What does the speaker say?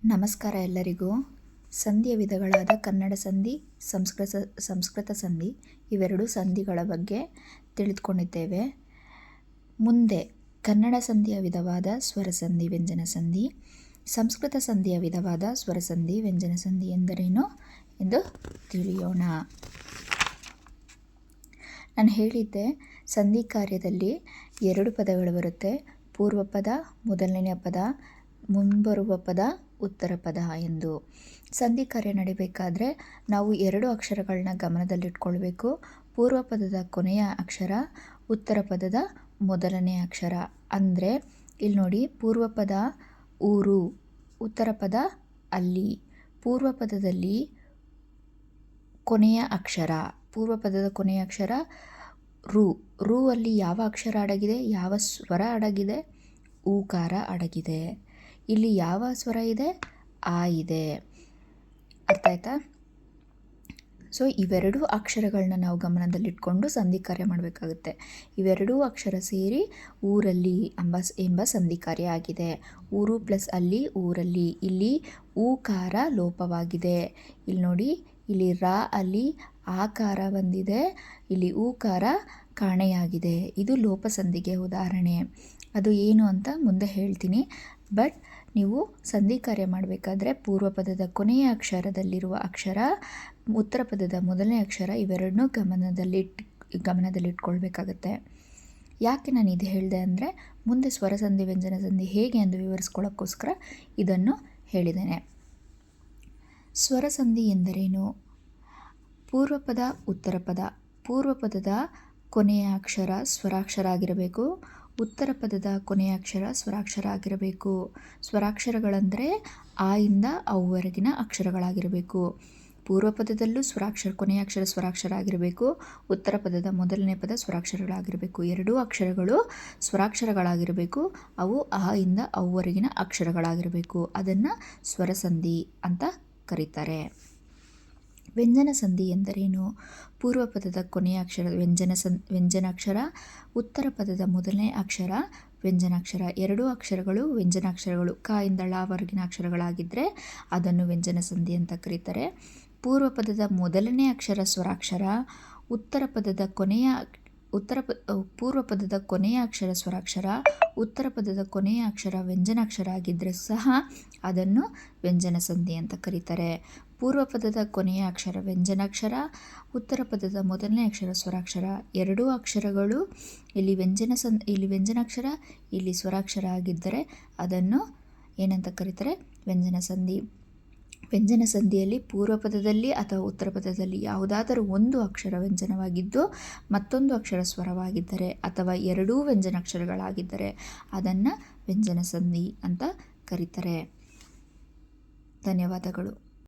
ನಮಸ್ಕಾರ ಎಲ್ಲರಿಗೂ. ಸಂಧಿಯ ವಿಧಗಳಾದ ಕನ್ನಡ ಸಂಧಿ, ಸಂಸ್ಕೃತ ಸಂಧಿ ಇವೆರಡು ಸಂಧಿಗಳ ಬಗ್ಗೆ ತಿಳಿದುಕೊಂಡಿದ್ದೇವೆ. ಮುಂದೆ ಕನ್ನಡ ಸಂಧಿಯ ವಿಧವಾದ ಸ್ವರಸಂಧಿ, ವ್ಯಂಜನ ಸಂಧಿ, ಸಂಸ್ಕೃತ ಸಂಧಿಯ ವಿಧವಾದ ಸ್ವರಸಂಧಿ, ವ್ಯಂಜನ ಸಂಧಿ ಎಂದರೇನು ಎಂದು ತಿಳಿಯೋಣ. ನಾನು ಹೇಳಿದ್ದೆ, ಸಂಧಿ ಕಾರ್ಯದಲ್ಲಿ ಎರಡು ಪದಗಳು ಬರುತ್ತೆ. ಪೂರ್ವ ಪದ, ಮೊದಲನೆಯ ಪದ, ಮುಂಬರುವ ಪದ, ಉತ್ತರ ಪದ ಎಂದು. ಸಂಧಿ ಕಾರ್ಯ ನಡಿಬೇಕಾದ್ರೆ ನಾವು ಎರಡು ಅಕ್ಷರಗಳನ್ನ ಗಮನದಲ್ಲಿಟ್ಕೊಳ್ಬೇಕು. ಪೂರ್ವ ಪದದ ಕೊನೆಯ ಅಕ್ಷರ, ಉತ್ತರ ಪದದ ಮೊದಲನೆಯ ಅಕ್ಷರ. ಅಂದರೆ ಇಲ್ಲಿ ನೋಡಿ, ಪೂರ್ವ ಪದ ಊರು, ಉತ್ತರ ಪದ ಅಲ್ಲಿ. ಪೂರ್ವ ಪದದಲ್ಲಿ ಕೊನೆಯ ಅಕ್ಷರ, ಪೂರ್ವ ಪದದ ಕೊನೆಯ ಅಕ್ಷರ ರು. ರು ಅಲ್ಲಿ ಯಾವ ಅಕ್ಷರ ಅಡಗಿದೆ, ಯಾವ ಸ್ವರ ಅಡಗಿದೆ? ಊಕಾರ ಅಡಗಿದೆ. ಇಲ್ಲಿ ಯಾವ ಸ್ವರ ಇದೆ? ಆ ಇದೆ. ಅರ್ಥ ಆಯ್ತಾ? ಸೊ ಇವೆರಡೂ ಅಕ್ಷರಗಳನ್ನ ನಾವು ಗಮನದಲ್ಲಿಟ್ಕೊಂಡು ಸಂಧಿ ಕಾರ್ಯ ಮಾಡಬೇಕಾಗುತ್ತೆ. ಇವೆರಡೂ ಅಕ್ಷರ ಸೇರಿ ಊರಲ್ಲಿ ಎಂಬ ಸಂಧಿ ಕಾರ್ಯ ಆಗಿದೆ. ಊರು ಪ್ಲಸ್ ಅಲ್ಲಿ, ಊರಲ್ಲಿ. ಇಲ್ಲಿ ಊಕಾರ ಲೋಪವಾಗಿದೆ. ಇಲ್ಲಿ ನೋಡಿ, ಇಲ್ಲಿ ರಾ ಅಲ್ಲಿ ಆಕಾರ ಬಂದಿದೆ, ಇಲ್ಲಿ ಊಕಾರ ಕಾಣೆಯಾಗಿದೆ. ಇದು ಲೋಪ ಸಂಧಿಗೆ ಉದಾಹರಣೆ. ಅದು ಏನು ಅಂತ ಮುಂದೆ ಹೇಳ್ತೀನಿ. ಬಟ್ ನೀವು ಸಂಧಿ ಕಾರ್ಯ ಮಾಡಬೇಕಾದ್ರೆ ಪೂರ್ವ ಪದದ ಕೊನೆಯ ಅಕ್ಷರದಲ್ಲಿರುವ ಅಕ್ಷರ, ಉತ್ತರ ಪದದ ಮೊದಲನೇ ಅಕ್ಷರ ಇವೆರಡನ್ನೂ ಗಮನದಲ್ಲಿಟ್ಕೊಳ್ಬೇಕಾಗತ್ತೆ. ಯಾಕೆ ನಾನು ಇದು ಹೇಳಿದೆ ಅಂದರೆ, ಮುಂದೆ ಸ್ವರಸಂಧಿ, ವ್ಯಂಜನ ಸಂಧಿ ಹೇಗೆ ಎಂದು ವಿವರಿಸ್ಕೊಳ್ಳೋಕ್ಕೋಸ್ಕರ ಇದನ್ನು ಹೇಳಿದ್ದೇನೆ. ಸ್ವರಸಂಧಿ ಎಂದರೇನು? ಪೂರ್ವ ಪದ, ಉತ್ತರ ಪದ. ಪೂರ್ವ ಪದದ ಕೊನೆಯ ಅಕ್ಷರ ಸ್ವರಾಕ್ಷರ ಆಗಿರಬೇಕು, ಉತ್ತರ ಪದದ ಕೊನೆಯ ಅಕ್ಷರ ಸ್ವರಾಕ್ಷರ ಆಗಿರಬೇಕು. ಸ್ವರಾಕ್ಷರಗಳಂದರೆ ಆ ಇಂದ ಅವರೆಗಿನ ಅಕ್ಷರಗಳಾಗಿರಬೇಕು. ಪೂರ್ವ ಪದದಲ್ಲೂ ಕೊನೆಯ ಅಕ್ಷರ ಸ್ವರಾಕ್ಷರ ಆಗಿರಬೇಕು, ಉತ್ತರ ಪದದ ಮೊದಲನೇ ಪದ ಸ್ವರಾಕ್ಷರಗಳಾಗಿರಬೇಕು. ಎರಡೂ ಅಕ್ಷರಗಳು ಸ್ವರಾಕ್ಷರಗಳಾಗಿರಬೇಕು. ಅವು ಆ ಇಂದ ಅವರೆಗಿನ ಅಕ್ಷರಗಳಾಗಿರಬೇಕು. ಅದನ್ನು ಸ್ವರಸಂಧಿ ಅಂತ ಕರೀತಾರೆ. ವ್ಯಂಜನ ಸಂಧಿ ಎಂದರೇನು? ಪೂರ್ವ ಪದದ ಕೊನೆಯ ಅಕ್ಷರ ವ್ಯಂಜನಾಕ್ಷರ, ಉತ್ತರ ಪದದ ಮೊದಲನೇ ಅಕ್ಷರ ವ್ಯಂಜನಾಕ್ಷರ. ಎರಡೂ ಅಕ್ಷರಗಳು ವ್ಯಂಜನಾಕ್ಷರಗಳು. ಕ ಇಂದ ಳವರೆಗಿನ ಅಕ್ಷರಗಳಾಗಿದ್ದರೆ ಅದನ್ನು ವ್ಯಂಜನ ಸಂಧಿ ಅಂತ ಕರೀತಾರೆ. ಪೂರ್ವ ಪದದ ಮೊದಲನೇ ಅಕ್ಷರ ಸ್ವರಾಕ್ಷರ, ಪೂರ್ವ ಪದದ ಕೊನೆಯ ಅಕ್ಷರ ಸ್ವರಾಕ್ಷರ, ಉತ್ತರ ಪದದ ಕೊನೆಯ ಅಕ್ಷರ ವ್ಯಂಜನಾಕ್ಷರ ಆಗಿದ್ದರೆ ಸಹ ಅದನ್ನು ವ್ಯಂಜನ ಸಂಧಿ ಅಂತ ಕರೀತಾರೆ. ಪೂರ್ವ ಪದದ ಕೊನೆಯ ಅಕ್ಷರ ವ್ಯಂಜನಾಕ್ಷರ, ಉತ್ತರ ಪದದ ಮೊದಲನೇ ಅಕ್ಷರ ಸ್ವರಾಕ್ಷರ. ಎರಡೂ ಅಕ್ಷರಗಳು ಇಲ್ಲಿ ವ್ಯಂಜನಾಕ್ಷರ, ಇಲ್ಲಿ ಸ್ವರಾಕ್ಷರ ಆಗಿದ್ದರೆ ಅದನ್ನು ಏನಂತ ಕರೀತಾರೆ? ವ್ಯಂಜನ ಸಂಧಿ. ವ್ಯಂಜನ ಸಂಧಿಯಲ್ಲಿ ಪೂರ್ವ ಪದದಲ್ಲಿ ಅಥವಾ ಉತ್ತರ ಪದದಲ್ಲಿ ಯಾವುದಾದರೂ ಒಂದು ಅಕ್ಷರ ವ್ಯಂಜನವಾಗಿದ್ದು ಮತ್ತೊಂದು ಅಕ್ಷರ ಸ್ವರವಾಗಿದ್ದರೆ ಅಥವಾ ಎರಡೂ ವ್ಯಂಜನಾಕ್ಷರಗಳಾಗಿದ್ದರೆ ಅದನ್ನು ವ್ಯಂಜನ ಸಂಧಿ ಅಂತ ಕರೀತಾರೆ. ಧನ್ಯವಾದಗಳು.